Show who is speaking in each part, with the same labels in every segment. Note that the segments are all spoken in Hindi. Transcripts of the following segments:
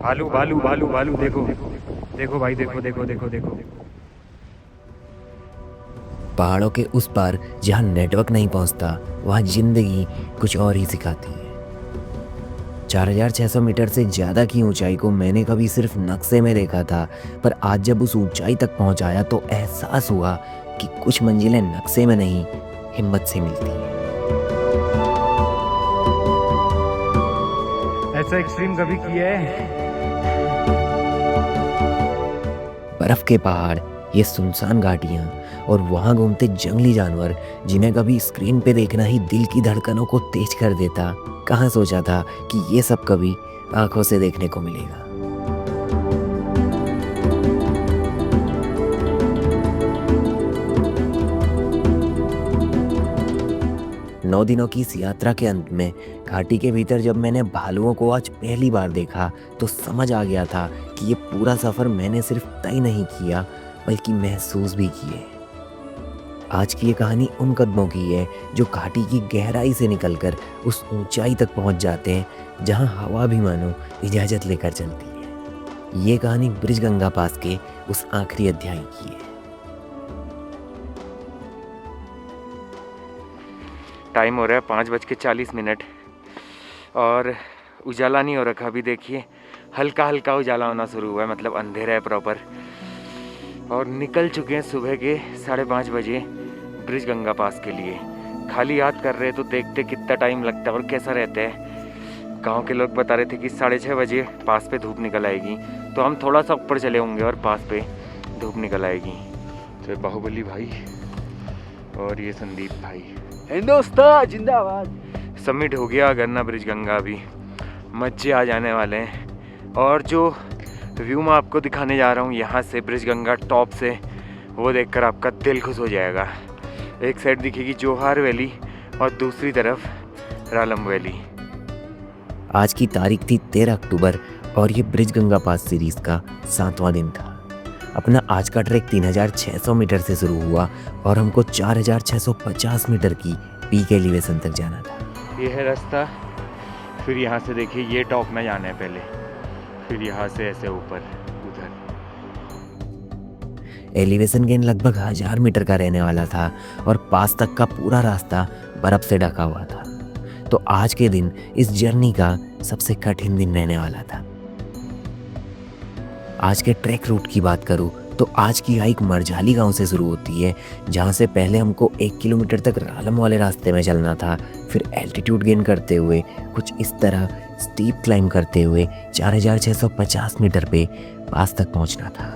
Speaker 1: भालू भालू भालू भालू, देखो देखो भाई, देखो देखो देखो देखो।
Speaker 2: पहाड़ों के उस पार जहाँ नेटवर्क नहीं पहुँचता, वहाँ जिंदगी कुछ और ही सिखाती है। 4600 मीटर से ज़्यादा की ऊंचाई को मैंने कभी सिर्फ नक्शे में देखा था, पर आज जब उस ऊंचाई तक पहुंचाया तो एहसास हुआ कि कुछ मंजिलें नक्शे में नहीं, हिम्मत से मिलती हैं।
Speaker 1: ऐसा एक्सट्रीम कभी किया है?
Speaker 2: बर्फ के पहाड़, ये सुनसान घाटियाँ और वहाँ घूमते जंगली जानवर, जिन्हें कभी स्क्रीन पे देखना ही दिल की धड़कनों को तेज कर देता, कहाँ सोचा था कि ये सब कभी आंखों से देखने को मिलेगा। नौ दिनों की इस यात्रा के अंत में घाटी के भीतर जब मैंने भालुओं को आज पहली बार देखा तो समझ आ गया था कि ये पूरा सफ़र मैंने सिर्फ तय नहीं किया बल्कि महसूस भी किए। आज की ये कहानी उन कदमों की है जो घाटी की गहराई से निकलकर उस ऊंचाई तक पहुंच जाते हैं जहां हवा भी मानो इजाज़त लेकर चलती है। ये कहानी ब्रिजगंगा पास के उस आखिरी अध्याय की है।
Speaker 1: टाइम हो रहा है 5:40 और उजाला नहीं हो रखा अभी। देखिए हल्का हल्का उजाला होना शुरू हुआ है, मतलब अंधेरा है प्रॉपर। और निकल चुके हैं सुबह के 5:30 बजे ब्रिजगंगा पास के लिए। खाली याद कर रहे तो देखते कितना टाइम लगता है और कैसा रहता है। गांव के लोग बता रहे थे कि 6:30 बजे पास पे धूप निकल आएगी, तो हम थोड़ा सा ऊपर चले होंगे और पास पे धूप निकल आएगी। तो बाहुबली भाई और ये संदीप भाई, हिंदुस्तान जिंदाबाद। सबमिट हो गया गन्ना ब्रिजगंगा, अभी मजे आ जाने वाले हैं। और जो व्यू मैं आपको दिखाने जा रहा हूँ यहाँ से ब्रिजगंगा टॉप से, वो देखकर आपका दिल खुश हो जाएगा। एक साइड दिखेगी जोहार वैली और दूसरी तरफ रालम वैली।
Speaker 2: आज की तारीख थी 13 अक्टूबर और ये ब्रिजगंगा पास सीरीज का 7वां दिन था। अपना आज का ट्रैक 3600 मीटर से शुरू हुआ और हमको 4650 मीटर की पीक एलिवेशन तक जाना था।
Speaker 1: ये है रास्ता। फिर यहाँ से देखिए ये टॉप में जाना है पहले, फिर यहाँ से ऐसे ऊपर उधर।
Speaker 2: एलिवेशन गेन लगभग 1000 मीटर का रहने वाला था और पास तक का पूरा रास्ता बर्फ से ढका हुआ था। तो आज के दिन इस जर्नी का सबसे कठिन दिन रहने वाला था। आज के ट्रैक रूट की बात करूं तो आज की हाइक मरझाली गांव से शुरू होती है, जहां से पहले हमको 1 किलोमीटर तक रालम वाले रास्ते में चलना था। फिर एल्टीट्यूड गेन करते हुए कुछ इस तरह स्टीप क्लाइंब करते हुए 4650 मीटर पे पास तक पहुंचना था।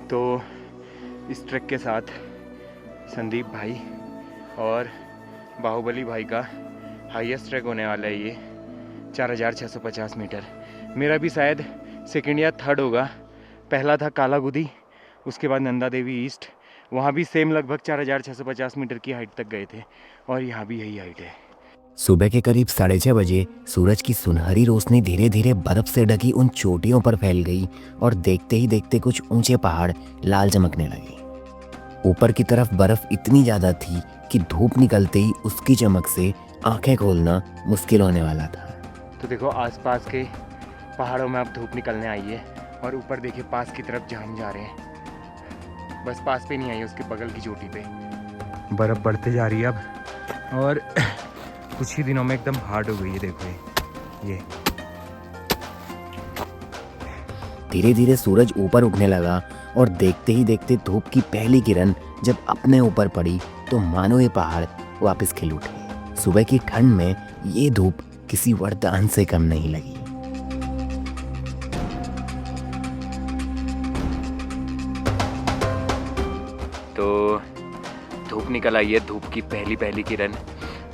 Speaker 1: तो इस ट्रैक के साथ संदीप भाई और बाहुबली भाई का हाईएस्ट ट्रैक होने वाला है ये 4650 मीटर। मेरा भी शायद सेकंड या थर्ड होगा। पहला था कालागुदी, उसके बाद नंदा देवी ईस्ट, वहाँ भी सेम लगभग 4650 मीटर की हाइट तक गए थे और यहाँ भी यही हाइट है।
Speaker 2: सुबह के करीब 6:30 बजे सूरज की सुनहरी रोशनी धीरे धीरे बर्फ से ढकी उन चोटियों पर फैल गई और देखते ही देखते कुछ ऊंचे पहाड़ लाल चमकने लगे। ऊपर की तरफ बर्फ इतनी ज़्यादा थी कि धूप निकलते ही उसकी चमक से आंखें खोलना मुश्किल होने वाला था।
Speaker 1: तो देखो आसपास के पहाड़ों में अब धूप निकलने आई है और ऊपर देखिए पास की तरफ जहाँ हम जा रहे हैं, बस पास पे नहीं आई, उसके बगल की चोटी पे बर्फ़ बढ़ते जा रही है अब, और कुछ ही दिनों में एकदम हार्ड हो गई है। देखो ये
Speaker 2: धीरे धीरे सूरज ऊपर उठने लगा और देखते ही देखते धूप की पहली किरण जब अपने ऊपर पड़ी तो मानो ये पहाड़ वापस खिल उठे। सुबह की ठंड में ये धूप किसी वरदान से कम नहीं लगी।
Speaker 1: तो धूप निकल आई है, धूप की पहली किरण।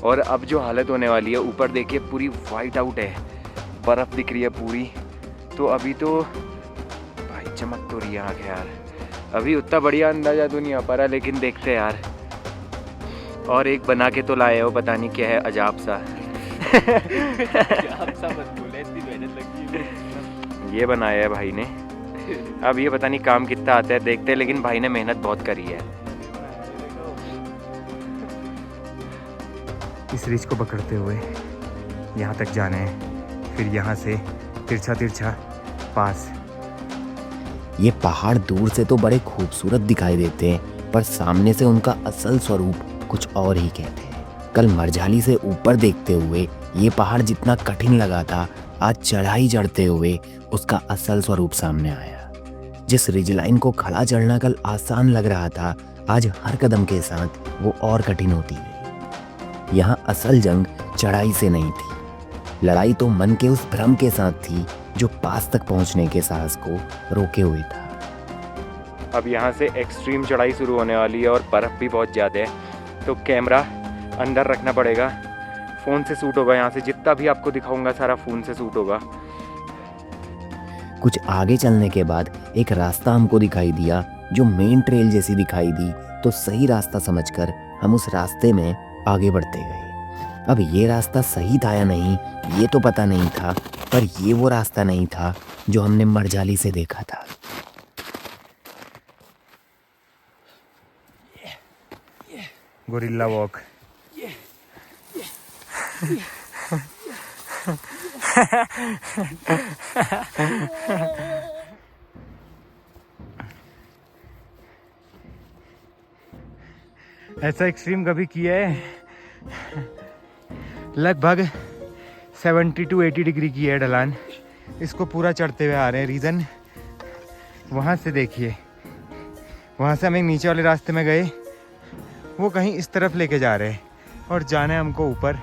Speaker 1: और अब जो हालत होने वाली है, ऊपर देखिए पूरी वाइट आउट है, बर्फ़ दिख रही है पूरी। तो अभी तो भाई चमक तो रही है आँखें यार। अभी उतना बढ़िया अंदाजा तो नहीं आ पा रहा, लेकिन देखते हैं यार। और एक बना के तो लाए हो, पता नहीं क्या है, अजाब सा।
Speaker 3: अजाब सा मत बोले, इतनी मेहनत लगी है।
Speaker 1: ये बनाया है भाई ने। अब ये पता नहीं काम कितना आता है, देखते हैं, लेकिन भाई ने मेहनत बहुत करी है। इस रिज को पकड़ते हुए यहाँ तक जाना है, फिर यहाँ से तिरछा तिरछा पास।
Speaker 2: ये पहाड़ दूर से तो बड़े खूबसूरत दिखाई देते हैं, पर सामने से उनका असल स्वरूप कुछ और ही कहते हैं। कल मरझाली से ऊपर देखते हुए ये पहाड़ जितना कठिन लगा था, आज चढ़ाई चढ़ते हुए उसका असल स्वरूप सामने आया। जिस रिज लाइन को खड़ा चढ़ना कल आसान लग रहा था, आज हर कदम के साथ वो और कठिन होती गई। यहाँ असल जंग चढ़ाई से नहीं थी, लड़ाई तो मन के उस भ्रम के साथ थी जो पास तक पहुंचने के साहस को रोके हुए था।
Speaker 1: अब यहाँ से एक्सट्रीम चढ़ाई शुरू होने वाली है और बर्फ़ भी बहुत ज़्यादा है, तो कैमरा अंदर रखना पड़ेगा। फ़ोन से शूट होगा, यहाँ से जितना भी आपको दिखाऊंगा सारा फ़ोन से शूट होगा।
Speaker 2: कुछ आगे चलने के बाद एक रास्ता हमको दिखाई दिया जो मेन ट्रेल जैसी दिखाई दी, तो सही रास्ता समझकर हम उस रास्ते में आगे बढ़ते गए। अब ये रास्ता सही था या नहीं ये तो पता नहीं था, पर ये वो रास्ता नहीं था जो हमने मरझाली से देखा था।
Speaker 1: Gorilla walk. ऐसा एक्सट्रीम कभी किया है? लगभग 70 to 80 डिग्री की है ढलान। इसको पूरा चढ़ते हुए आ रहे हैं। रीज़न वहाँ से देखिए, वहाँ से हम एक नीचे वाले रास्ते में गए, वो कहीं इस तरफ लेके जा रहे हैं और जाना है हमको ऊपर।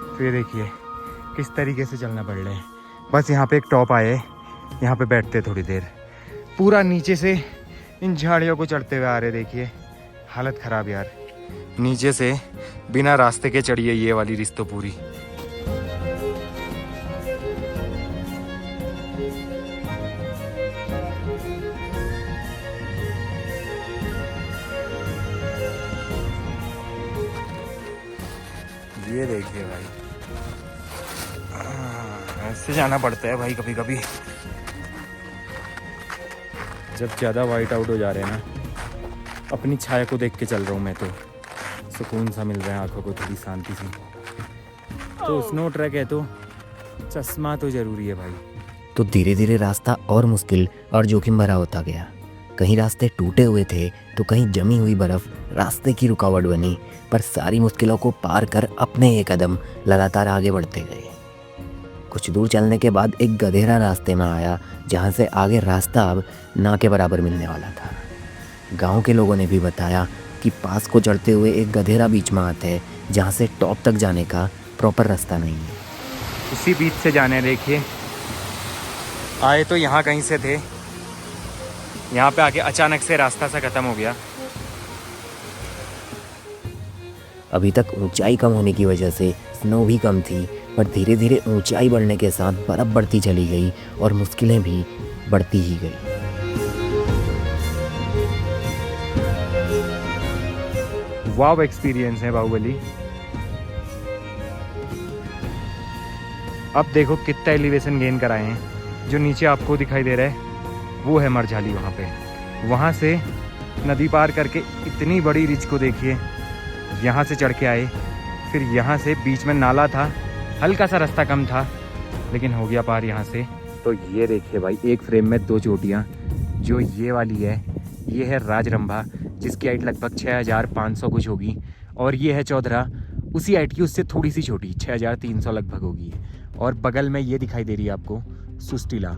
Speaker 1: तो ये देखिए किस तरीके से चलना पड़ रहा है। बस यहाँ पे एक टॉप आए, यहाँ पे बैठते थोड़ी देर। पूरा नीचे से इन झाड़ियों को चढ़ते हुए आ रहे। देखिए हालत ख़राब यार, नीचे से बिना रास्ते के चढ़िए ये वाली रिस तो पूरी। ये देखिए भाई, ऐसे जाना पड़ता है भाई कभी कभी, जब ज़्यादा वाइट आउट हो जा रहे हैं ना। अपनी छाया को देख के चल रहा हूँ मैं, तो सुकून सा मिल रहा है आंखों को, थोड़ी शांति सी। तो स्नो ट्रैक है तो चश्मा तो ज़रूरी है भाई।
Speaker 2: तो धीरे धीरे रास्ता और मुश्किल और जोखिम भरा होता गया। कहीं रास्ते टूटे हुए थे तो कहीं जमी हुई बर्फ रास्ते की रुकावट बनी, पर सारी मुश्किलों को पार कर अपने एक कदम लगातार आगे बढ़ते गए। कुछ दूर चलने के बाद एक गधेरा रास्ते में आया, जहाँ से आगे रास्ता अब ना के बराबर मिलने वाला था। गांव के लोगों ने भी बताया कि पास को चढ़ते हुए एक गधेरा बीच में आता है, जहाँ से टॉप तक जाने का प्रॉपर रास्ता नहीं है।
Speaker 1: इसी बीच से जाने हैं। देखिए आए तो यहाँ कहीं से थे, यहाँ पे आके अचानक से रास्ता सा खत्म हो गया।
Speaker 2: अभी तक ऊंचाई कम होने की वजह से स्नो भी कम थी, पर धीरे धीरे ऊंचाई बढ़ने के साथ बर्फ बढ़ती चली गई और मुश्किलें भी बढ़ती ही गई।
Speaker 1: वाव एक्सपीरियंस है बाहुबली। अब देखो कितना एलिवेशन गेन कराए हैं। जो नीचे आपको दिखाई दे रहा है वो है मरझाली। वहाँ पे, वहाँ से नदी पार करके इतनी बड़ी रिज को देखिए, यहाँ से चढ़ के आए। फिर यहाँ से बीच में नाला था, हल्का सा रास्ता कम था, लेकिन हो गया पार यहाँ से। तो ये देखिए भाई, एक फ्रेम में दो चोटियाँ। जो ये वाली है, ये है राजरंभा, जिसकी हाइट लगभग 6500 कुछ होगी, और ये है चौधरा, उसी हाइट की उससे थोड़ी सी छोटी, 6300 लगभग होगी। और बगल में ये दिखाई दे रही है आपको सुस्टीला,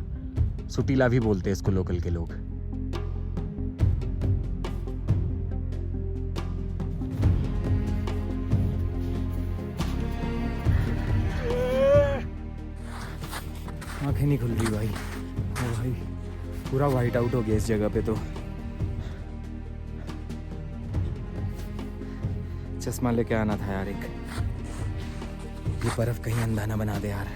Speaker 1: सुटीला भी बोलते हैं इसको लोकल के लोग। आंखें नहीं खुल रही भाई। ओ भाई पूरा वाइट आउट हो गया इस जगह पे। तो चश्मा लेके आना था यार एक, ये बर्फ कहीं अंधा ना बना दे यार।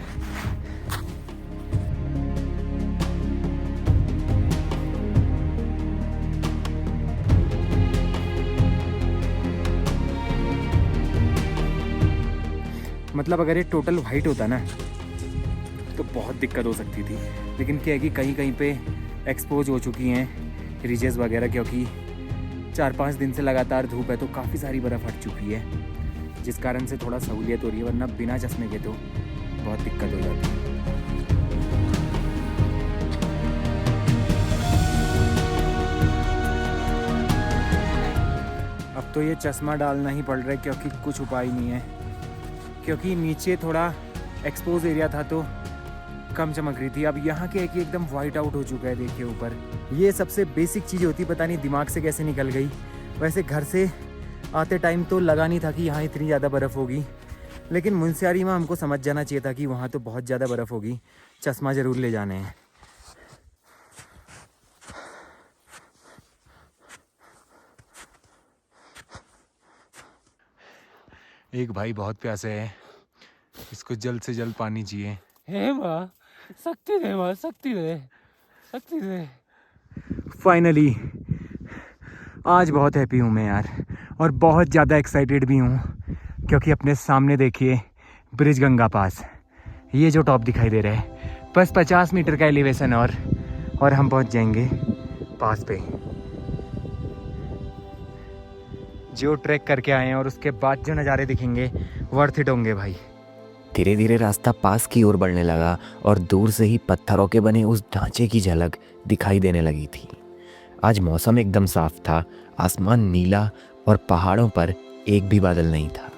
Speaker 1: मतलब अगर ये टोटल वाइट होता ना तो बहुत दिक्कत हो सकती थी, लेकिन क्या है कि कहीं कहीं पे एक्सपोज हो चुकी हैं रिजेस वगैरह, क्योंकि 4-5 दिन से लगातार धूप है तो काफ़ी सारी बर्फ़ हट चुकी है।
Speaker 4: जिस कारण से थोड़ा सहूलियत हो रही है, वरना बिना चश्मे के तो बहुत दिक्कत हो जाती है। अब तो ये चश्मा डालना ही पड़ रहा है क्योंकि कुछ उपाय नहीं है, क्योंकि नीचे थोड़ा एक्सपोज एरिया था तो कम चमक रही थी। अब यहाँ के एक एकदम वाइट आउट हो चुका है, देखिए ऊपर। ये सबसे बेसिक चीज़ होती, पता नहीं दिमाग से कैसे निकल गई। वैसे घर से आते टाइम तो लगा नहीं था कि यहाँ इतनी ज़्यादा बर्फ़ होगी, लेकिन मुनस्यारी में हमको समझ जाना चाहिए था कि वहाँ तो बहुत ज़्यादा बर्फ़ होगी। चश्मा ज़रूर ले जाने हैं। एक भाई बहुत प्यासे है, इसको जल्द से जल्द पानी चाहिए।
Speaker 3: हे माँ, शक्ति दे माँ, शक्ति दे, शक्ति दे।
Speaker 4: फाइनली आज बहुत हैप्पी हूँ मैं यार, और बहुत ज़्यादा एक्साइटेड भी हूँ, क्योंकि अपने सामने देखिए ब्रिज गंगा पास। ये जो टॉप दिखाई दे रहा है, बस 50 मीटर का एलिवेशन और हम पहुँच जाएंगे पास पे। जो ट्रैक करके आए हैं और उसके बाद जो नज़ारे दिखेंगे वर्थ इट होंगे भाई।
Speaker 2: धीरे धीरे रास्ता पास की ओर बढ़ने लगा और दूर से ही पत्थरों के बने उस ढांचे की झलक दिखाई देने लगी थी। आज मौसम एकदम साफ था, आसमान नीला और पहाड़ों पर एक भी बादल नहीं था।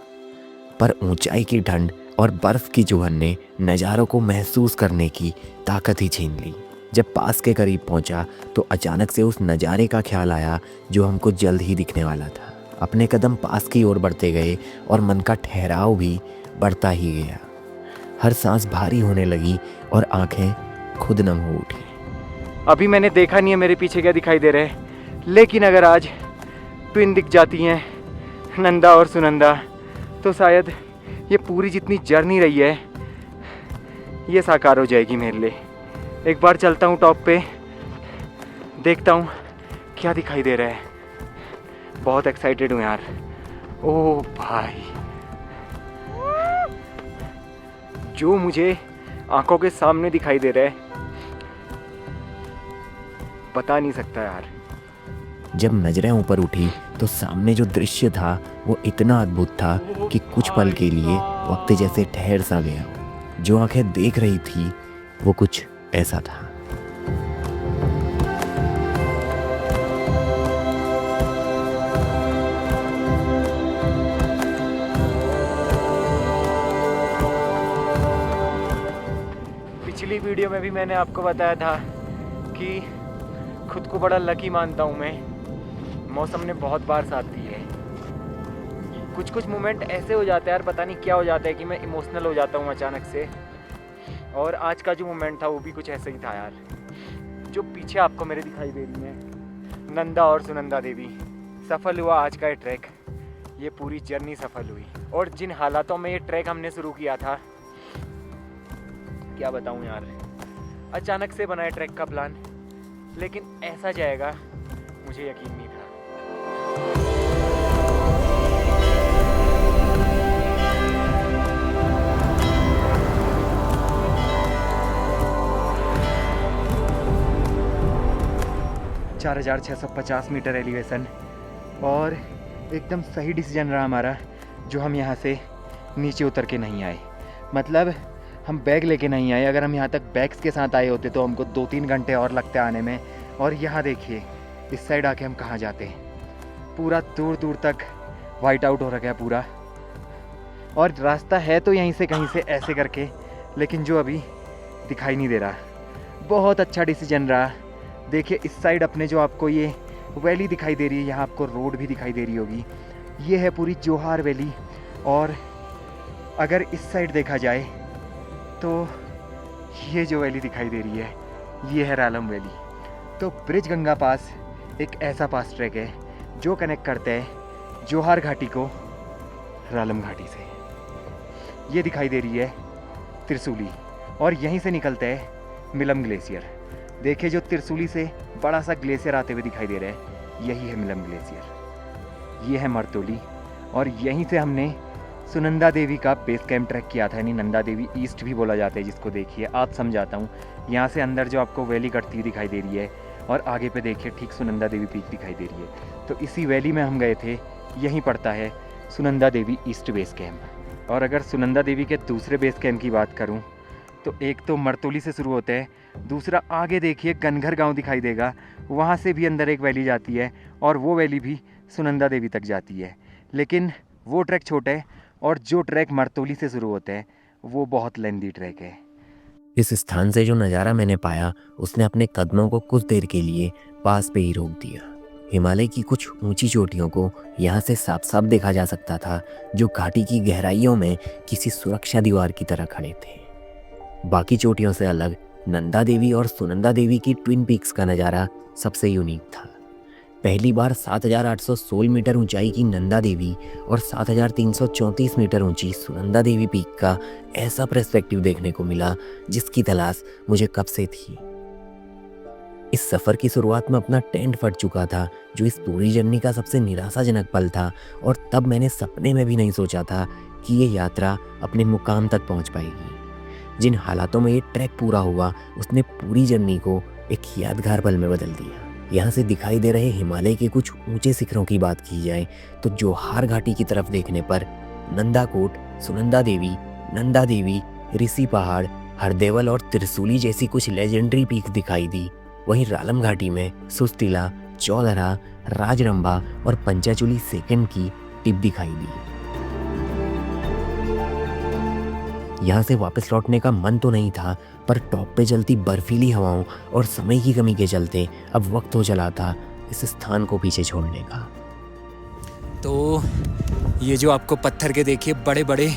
Speaker 2: पर ऊंचाई की ठंड और बर्फ की चुभन ने नज़ारों को महसूस करने की ताकत ही छीन ली। जब पास के करीब पहुंचा तो अचानक से उस नज़ारे का ख्याल आया जो हमको जल्द ही दिखने वाला था। अपने कदम पास की ओर बढ़ते गए और मन का ठहराव भी बढ़ता ही गया। हर सांस भारी होने लगी और आंखें खुद नम हो उठी।
Speaker 4: अभी मैंने देखा नहीं है मेरे पीछे क्या दिखाई दे रहा है, लेकिन अगर आज ट्विन दिख जाती हैं, नंदा और सुनंदा, तो शायद ये पूरी जितनी जर्नी रही है ये साकार हो जाएगी मेरे लिए। एक बार चलता हूँ टॉप पे, देखता हूँ क्या दिखाई दे रहा है। बहुत एक्साइटेड हूँ यार। ओह भाई, जो मुझे आंखों के सामने दिखाई दे रहा है बता नहीं सकता यार।
Speaker 2: जब नजरें ऊपर उठी तो सामने जो दृश्य था वो इतना अद्भुत था कि कुछ पल के लिए वक्त जैसे ठहर सा गया। जो आंखें देख रही थी वो कुछ ऐसा था।
Speaker 4: पिछली वीडियो में भी मैंने आपको बताया था कि खुद को बड़ा लकी मानता हूँ मैं। मौसम ने बहुत बार साथ दी है। कुछ कुछ मोमेंट ऐसे हो जाते हैं यार, पता नहीं क्या हो जाता है कि मैं इमोशनल हो जाता हूँ अचानक से। और आज का जो मोमेंट था वो भी कुछ ऐसे ही था यार। जो पीछे आपको मेरे दिखाई दे रही है नंदा और सुनंदा देवी, सफल हुआ आज का ये ट्रैक। ये पूरी जर्नी सफल हुई, और जिन हालातों में ये ट्रैक हमने शुरू किया था क्या बताऊं यार। अचानक से बनाया ट्रैक का प्लान, लेकिन ऐसा जाएगा मुझे यकीन नहीं था। चार 4,650 मीटर एलिवेशन, और एकदम सही डिसीजन रहा हमारा जो हम यहाँ से नीचे उतर के नहीं आए। मतलब हम बैग लेके नहीं आए। अगर हम यहाँ तक बैग्स के साथ आए होते तो हमको 2-3 घंटे और लगते आने में। और यहाँ देखिए इस साइड आके हम कहाँ जाते हैं। पूरा दूर दूर तक वाइट आउट हो रखा है पूरा, और रास्ता है तो यहीं से कहीं से ऐसे करके, लेकिन जो अभी दिखाई नहीं दे रहा। बहुत अच्छा डिसीजन रहा। देखिए इस साइड अपने जो आपको ये वैली दिखाई दे रही है, यहाँ आपको रोड भी दिखाई दे रही होगी। ये है पूरी जोहार वैली। और अगर इस साइड देखा जाए तो ये जो वैली दिखाई दे रही है ये है रालम वैली। तो ब्रिज गंगा पास एक ऐसा पास ट्रैक है जो कनेक्ट करता है जोहार घाटी को रालम घाटी से। ये दिखाई दे रही है त्रिशूली, और यहीं से निकलता है मिलम ग्लेशियर। देखिए जो त्रिशूली से बड़ा सा ग्लेशियर आते हुए दिखाई दे रहा है, यही है मिलम ग्लेशियर। ये है मरतोली, और यहीं से हमने सुनंदा देवी का बेस कैंप ट्रैक किया था, यानी नंदा देवी ईस्ट भी बोला जाता है जिसको। देखिए आप समझाता हूँ। यहाँ से अंदर जो आपको वैली कटती हुई दिखाई दे रही है, और आगे पे देखिए ठीक सुनंदा देवी पीक दिखाई दे रही है। तो इसी वैली में हम गए थे। यहीं पड़ता है सुनंदा देवी ईस्ट बेस कैंप। और अगर सुनंदा देवी के दूसरे बेस कैंप की बात करूं तो एक तो मरतोली से शुरू होता है, दूसरा आगे देखिए कनघर गांव दिखाई देगा, वहां से भी अंदर एक वैली जाती है और वो वैली भी सुनंदा देवी तक जाती है। लेकिन वो ट्रैक छोटा है और जो ट्रैक मरतोली से शुरू होता है वो बहुत लेंदी ट्रैक है।
Speaker 2: इस स्थान से जो नज़ारा मैंने पाया उसने अपने कदमों को कुछ देर के लिए पास पे ही रोक दिया। हिमालय की कुछ ऊंची चोटियों को यहाँ से साफ साफ देखा जा सकता था, जो घाटी की गहराइयों में किसी सुरक्षा दीवार की तरह खड़े थे। बाकी चोटियों से अलग नंदा देवी और सुनंदा देवी की ट्विन पीक्स का नज़ारा सबसे यूनिक था। पहली बार 7,816 मीटर ऊंचाई की नंदा देवी और 7,334 मीटर ऊंची सुनंदा देवी पीक का ऐसा पर्सपेक्टिव देखने को मिला जिसकी तलाश मुझे कब से थी। इस सफ़र की शुरुआत में अपना टेंट फट चुका था, जो इस पूरी जर्नी का सबसे निराशाजनक पल था, और तब मैंने सपने में भी नहीं सोचा था कि ये यात्रा अपने मुकाम तक पहुंच पाएगी। जिन हालातों में ये ट्रैक पूरा हुआ उसने पूरी जर्नी को एक यादगार पल में बदल दिया। यहाँ से दिखाई दे रहे हिमालय के कुछ ऊंचे शिखरों की बात की जाए तो जोहार घाटी की तरफ देखने पर नंदाकोट, सुनंदा देवी, नंदा देवी, ऋषि पहाड़, हरदेवल और त्रिशूली जैसी कुछ लेजेंडरी पीक दिखाई दी। वहीं रालम घाटी में सुस्तिला, चौधरा, राजरंभा और पंचाचूली सेकंड की टिप दिखाई दी। यहाँ से वापस लौटने का मन तो नहीं था, पर टॉप पे चलती बर्फीली हवाओं और समय की कमी के चलते अब वक्त हो चला था इस स्थान को पीछे छोड़ने का।
Speaker 3: तो ये जो आपको पत्थर के देखिए बड़े बड़े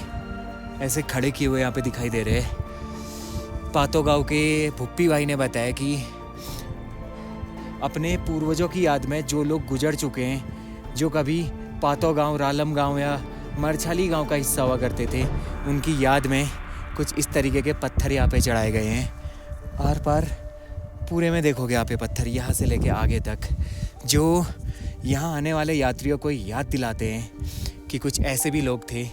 Speaker 3: ऐसे खड़े किए हुए यहाँ पे दिखाई दे रहे हैं, पातो गांव के भुप्पी भाई ने बताया कि अपने पूर्वजों की याद में जो लोग गुजर चुके हैं, जो कभी पातो गांव, रालम गांव या मरछाली गांव का हिस्सा हुआ करते थे, उनकी याद में कुछ इस तरीके के पत्थर यहाँ पे चढ़ाए गए हैं। आर पार पूरे में देखोगे यहाँ पे पत्थर, यहाँ से लेके आगे तक, जो यहाँ आने वाले यात्रियों को याद दिलाते हैं कि कुछ ऐसे भी लोग थे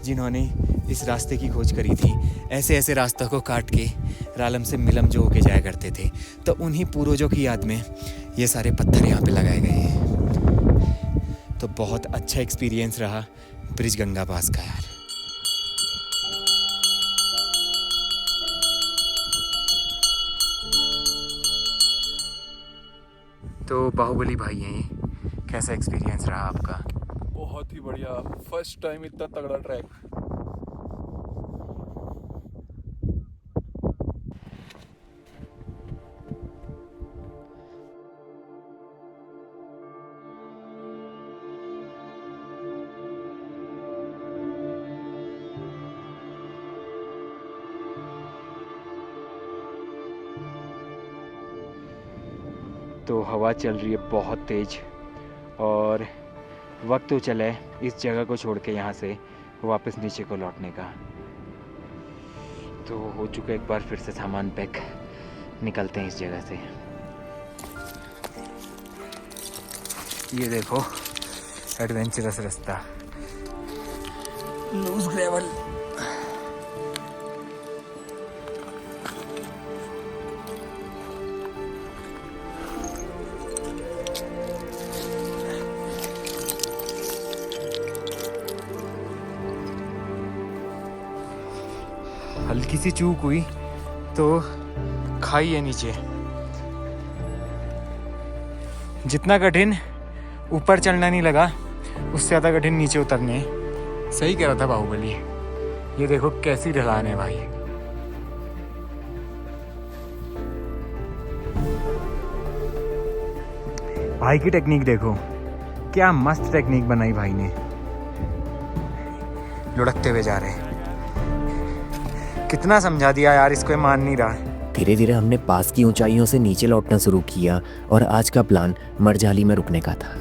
Speaker 3: जिन्होंने इस रास्ते की खोज करी थी। ऐसे ऐसे रास्तों को काट के रालम से मिलम जो होके जाया करते थे, तो उन्हीं पूर्वजों की याद में ये सारे पत्थर यहाँ पे लगाए गए हैं। तो बहुत अच्छा एक्सपीरियंस रहा ब्रिज गंगा पास का यार।
Speaker 4: तो बाहुबली भाई हैं, कैसा एक्सपीरियंस रहा आपका?
Speaker 5: बहुत ही बढ़िया, फर्स्ट टाइम इतना तगड़ा ट्रैक।
Speaker 4: तो हवा चल रही है बहुत तेज और वक्त तो चला है इस जगह को छोड़ के यहाँ से वापस नीचे को लौटने का। तो हो चुका एक बार फिर से सामान पैक, निकलते हैं इस जगह से। ये देखो एडवेंचरस रास्ता, लूज ग्रेवल। हल्की सी चूक हुई तो खाई है नीचे। जितना कठिन ऊपर चढ़ना नहीं लगा, उससे ज़्यादा कठिन नीचे उतरने हैं। सही कह रहा था बाहुबली। ये देखो कैसी ढलान है भाई। भाई की टेक्निक देखो, क्या मस्त टेक्निक बनाई भाई ने। लुढ़कते हुए जा रहे हैं। कितना समझा दिया यार, इसको मान नहीं रहा।
Speaker 2: धीरे धीरे हमने पास की ऊंचाइयों से नीचे लौटना शुरू किया और आज का प्लान मरझाली में रुकने का था।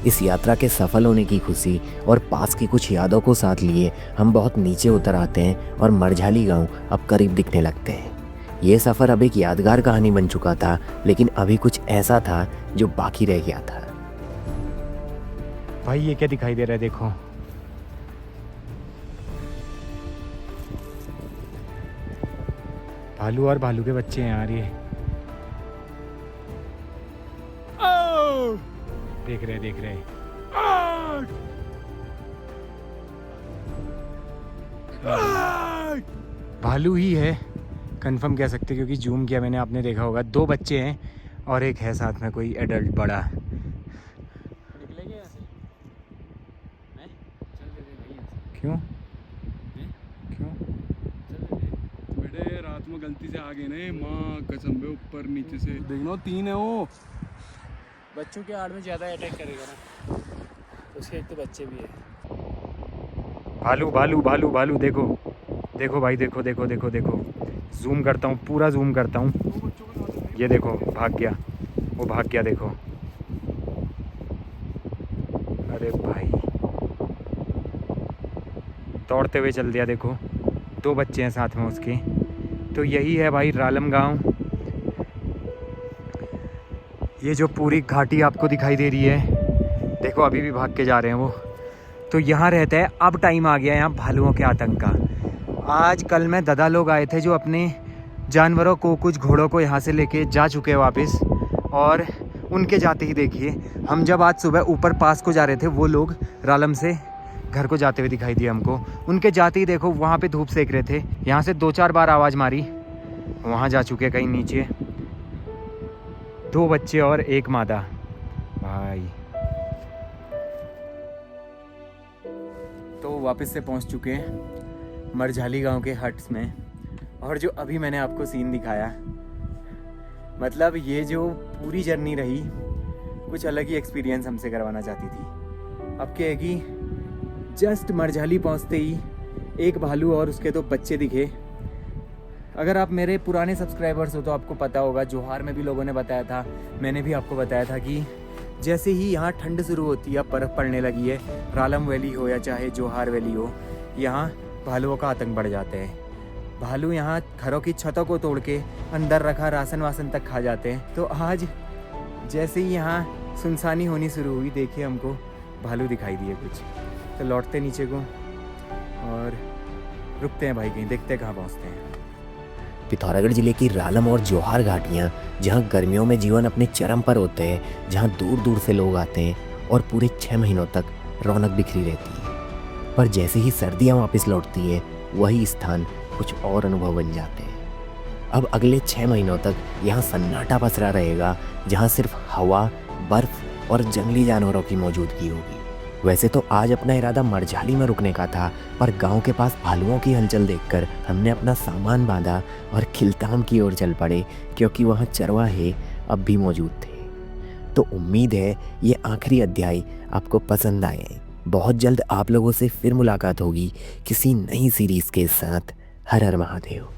Speaker 2: इस यात्रा के सफल होने की खुशी और पास की कुछ यादों को साथ लिए हम बहुत नीचे उतर आते हैं और मरझाली गांव अब करीब दिखने लगते हैं। ये सफ़र अब एक यादगार कहानी बन चुका था, लेकिन अभी कुछ ऐसा था जो बाकी रह गया था।
Speaker 4: भाई ये क्या दिखाई दे रहा है, देखो। भालू और भालू के बच्चे हैं यार ये। देख रहे। भालू ही है, कंफर्म कह सकते क्योंकि जूम किया मैंने, आपने देखा होगा। 2 बच्चे हैं और एक है साथ में कोई एडल्ट बड़ा।
Speaker 3: निकलेंगे यहाँ से? हैं? चल देते भाई यहाँ से।
Speaker 4: क्यों
Speaker 3: हैं?
Speaker 4: क्यों?
Speaker 3: चल देते।
Speaker 5: बेटे रात में गलती से आ गए ना, माँ कसम बे, ऊपर नीचे से देखना 3 है वो।
Speaker 3: बच्चों के आड़ में ज़्यादा अटैक करेगा ना, उसके एक तो बच्चे भी है।
Speaker 4: भालू भालू भालू भालू, देखो देखो भाई, देखो देखो देखो देखो, जूम करता हूँ, पूरा जूम करता हूँ। ये देखो भाग गया, वो भाग गया, देखो। अरे भाई दौड़ते हुए चल दिया, देखो। 2 बच्चे हैं साथ में उसके। तो यही है भाई रालम गांव। ये जो पूरी घाटी आपको दिखाई दे रही है, देखो अभी भी भाग के जा रहे हैं वो। तो यहाँ रहता है, अब टाइम आ गया यहाँ भालुओं के आतंक का। आज कल में दादा लोग आए थे जो अपने जानवरों को, कुछ घोड़ों को यहाँ से लेके जा चुके हैं वापस। और उनके जाते ही देखिए, हम जब आज सुबह ऊपर पास को जा रहे थे, वो लोग रालम से घर को जाते हुए दिखाई दिए हमको। उनके जाते ही देखो वहाँ पे धूप सेक रहे थे, यहाँ से 2-4 बार आवाज़ मारी, वहाँ जा चुके कहीं नीचे। 2 बच्चे और 1 मादा भाई। तो वापस से पहुंच चुके हैं मरझाली गांव के हट्स में। और जो अभी मैंने आपको सीन दिखाया, मतलब ये जो पूरी जर्नी रही, कुछ अलग ही एक्सपीरियंस हमसे करवाना चाहती थी। अब क्या है कि जस्ट मरझाली पहुंचते ही एक भालू और उसके 2 बच्चे दिखे। अगर आप मेरे पुराने सब्सक्राइबर्स हो तो आपको पता होगा, जोहार में भी लोगों ने बताया था, मैंने भी आपको बताया था कि जैसे ही यहाँ ठंड शुरू होती है, बर्फ़ पड़ने लगी है, रालम वैली हो या चाहे जोहार वैली हो, यहाँ भालुओं का आतंक बढ़ जाता है। भालू यहाँ घरों की छतों को तोड़ के अंदर रखा राशन वासन तक खा जाते हैं। तो आज जैसे ही यहाँ सुनसानी होनी शुरू हुई, देखिए हमको भालू दिखाई दिए कुछ। तो लौटते नीचे को और रुकते हैं भाई, कहीं देखते हैं कहाँ पहुँचते हैं।
Speaker 2: पिथौरागढ़ जिले की रालम और जोहार घाटियाँ, जहाँ गर्मियों में जीवन अपने चरम पर होते हैं, जहाँ दूर दूर से लोग आते हैं और पूरे 6 महीनों तक रौनक बिखरी रहती है। पर जैसे ही सर्दियाँ वापस लौटती हैं, वही स्थान कुछ और अनुभव बन जाते हैं। अब अगले 6 महीनों तक यहाँ सन्नाटा पसरा रहेगा, जहाँ सिर्फ हवा, बर्फ और जंगली जानवरों की मौजूदगी होगी। वैसे तो आज अपना इरादा मरझाली में रुकने का था, पर गांव के पास भालुओं की हलचल देखकर हमने अपना सामान बांधा और खिलताम की ओर चल पड़े, क्योंकि वहाँ चरवाहे अब भी मौजूद थे। तो उम्मीद है ये आखिरी अध्याय आपको पसंद आए। बहुत जल्द आप लोगों से फिर मुलाकात होगी किसी नई सीरीज़ के साथ। हर हर महादेव।